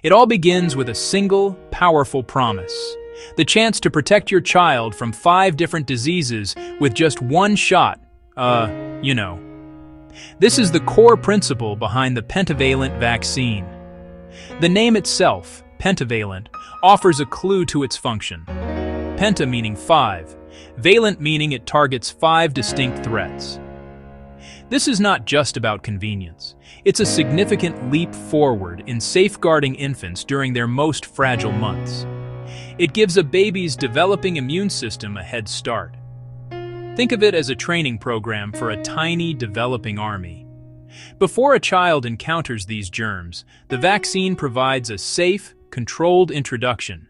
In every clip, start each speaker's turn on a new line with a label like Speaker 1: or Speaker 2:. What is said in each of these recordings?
Speaker 1: It all begins with a single, powerful promise. The chance to protect your child from 5 different diseases with just one shot. you know. This is the core principle behind the pentavalent vaccine. The name itself, pentavalent, offers a clue to its function. Penta meaning 5, valent meaning it targets 5 distinct threats. This is not just about convenience. It's a significant leap forward in safeguarding infants during their most fragile months. It gives a baby's developing immune system a head start. Think of it as a training program for a tiny, developing army. Before a child encounters these germs, the vaccine provides a safe, controlled introduction.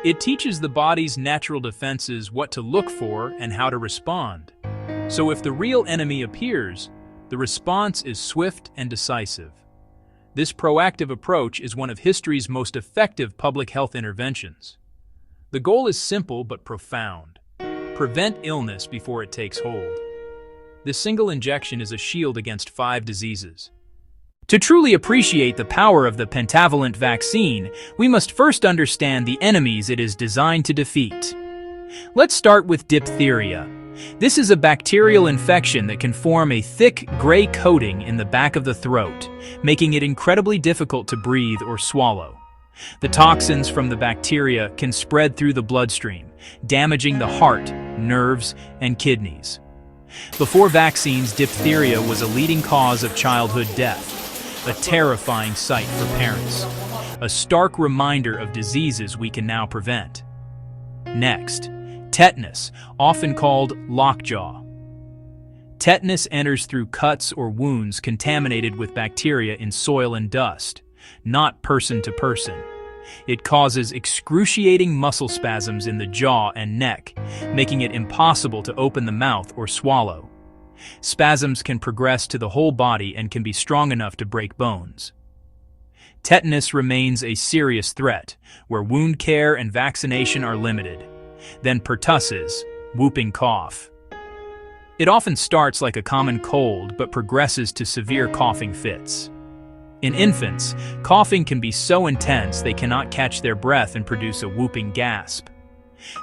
Speaker 1: It teaches the body's natural defenses what to look for and how to respond. So if the real enemy appears, the response is swift and decisive. This proactive approach is one of history's most effective public health interventions. The goal is simple but profound. Prevent illness before it takes hold. This single injection is a shield against 5 diseases. To truly appreciate the power of the pentavalent vaccine, we must first understand the enemies it is designed to defeat. Let's start with diphtheria. This is a bacterial infection that can form a thick, gray coating in the back of the throat, making it incredibly difficult to breathe or swallow. The toxins from the bacteria can spread through the bloodstream, damaging the heart, nerves, and kidneys. Before vaccines, diphtheria was a leading cause of childhood death, a terrifying sight for parents, a stark reminder of diseases we can now prevent. Next, tetanus, often called lockjaw. Tetanus enters through cuts or wounds contaminated with bacteria in soil and dust, not person to person. It causes excruciating muscle spasms in the jaw and neck, making it impossible to open the mouth or swallow. Spasms can progress to the whole body and can be strong enough to break bones. Tetanus remains a serious threat, where wound care and vaccination are limited. Then pertussis, whooping cough. It often starts like a common cold but progresses to severe coughing fits. In infants, coughing can be so intense they cannot catch their breath and produce a whooping gasp.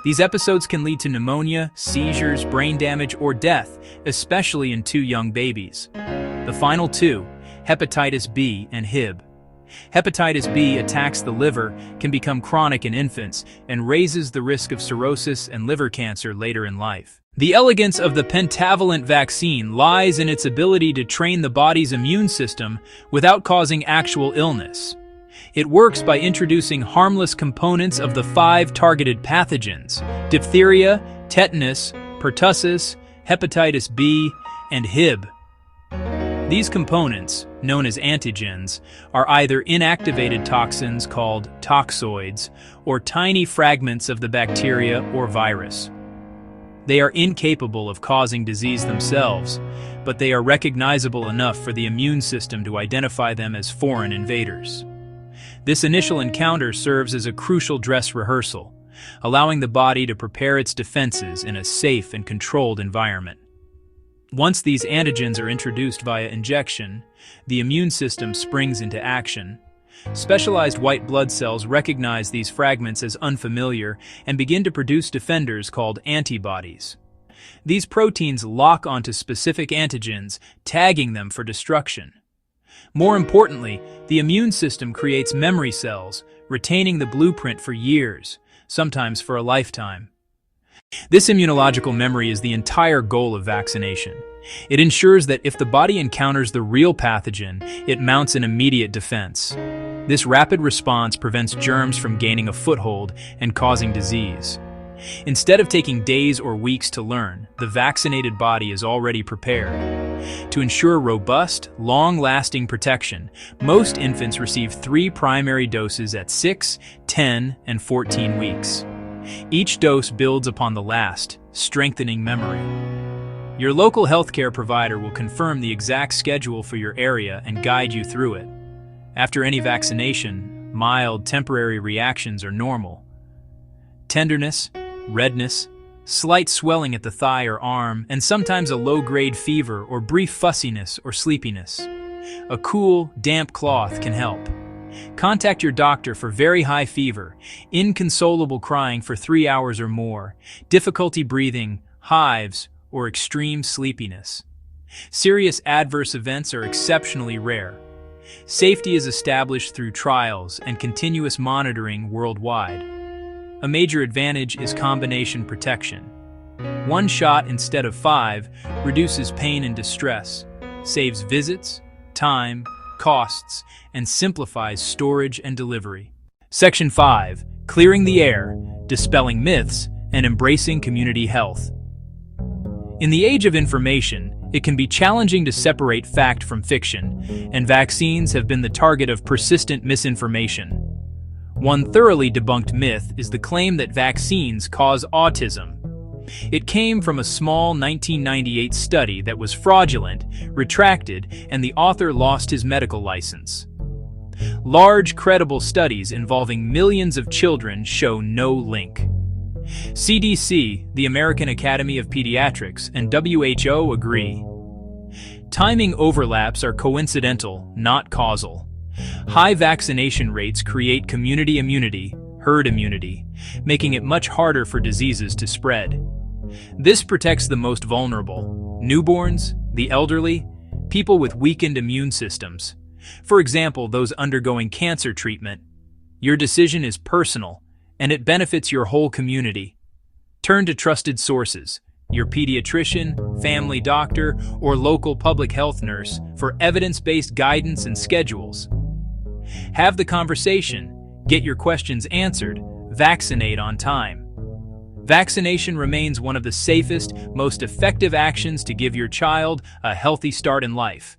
Speaker 1: These episodes can lead to pneumonia, seizures, brain damage, or death, especially in 2 young babies. The final 2, hepatitis B and Hib. Hepatitis B attacks the liver, can become chronic in infants, and raises the risk of cirrhosis and liver cancer later in life. The elegance of the pentavalent vaccine lies in its ability to train the body's immune system without causing actual illness. It works by introducing harmless components of the 5 targeted pathogens: diphtheria, tetanus, pertussis, hepatitis B, and Hib. These components, known as antigens, are either inactivated toxins called toxoids or tiny fragments of the bacteria or virus. They are incapable of causing disease themselves, but they are recognizable enough for the immune system to identify them as foreign invaders. This initial encounter serves as a crucial dress rehearsal, allowing the body to prepare its defenses in a safe and controlled environment. Once these antigens are introduced via injection, the immune system springs into action. Specialized white blood cells recognize these fragments as unfamiliar and begin to produce defenders called antibodies. These proteins lock onto specific antigens, tagging them for destruction. More importantly, the immune system creates memory cells, retaining the blueprint for years, sometimes for a lifetime. This immunological memory is the entire goal of vaccination. It ensures that if the body encounters the real pathogen, it mounts an immediate defense. This rapid response prevents germs from gaining a foothold and causing disease. Instead of taking days or weeks to learn, the vaccinated body is already prepared. To ensure robust, long-lasting protection, most infants receive 3 primary doses at 6, 10, and 14 weeks. Each dose builds upon the last, strengthening memory. Your local healthcare provider will confirm the exact schedule for your area and guide you through it. After any vaccination, mild, temporary reactions are normal. Tenderness, redness, slight swelling at the thigh or arm, and sometimes a low-grade fever or brief fussiness or sleepiness. A cool, damp cloth can help. Contact your doctor for very high fever, inconsolable crying for 3 hours or more, difficulty breathing, hives, or extreme sleepiness. Serious adverse events are exceptionally rare. Safety is established through trials and continuous monitoring worldwide. A major advantage is combination protection. 1 shot instead of 5 reduces pain and distress, saves visits, time, costs, and simplifies storage and delivery. Section 5. Clearing the air, dispelling myths, and embracing community health. In the age of information, it can be challenging to separate fact from fiction, and vaccines have been the target of persistent misinformation. One thoroughly debunked myth is the claim that vaccines cause autism. It came from a small 1998 study that was fraudulent, retracted, and the author lost his medical license. Large, credible studies involving millions of children show no link. CDC, the American Academy of Pediatrics, and WHO agree. Timing overlaps are coincidental, not causal. High vaccination rates create community immunity, herd immunity, making it much harder for diseases to spread. This protects the most vulnerable: newborns, the elderly, people with weakened immune systems. For example, those undergoing cancer treatment. Your decision is personal, and it benefits your whole community. Turn to trusted sources, your pediatrician, family doctor, or local public health nurse for evidence-based guidance and schedules. Have the conversation, get your questions answered, vaccinate on time. Vaccination remains one of the safest, most effective actions to give your child a healthy start in life.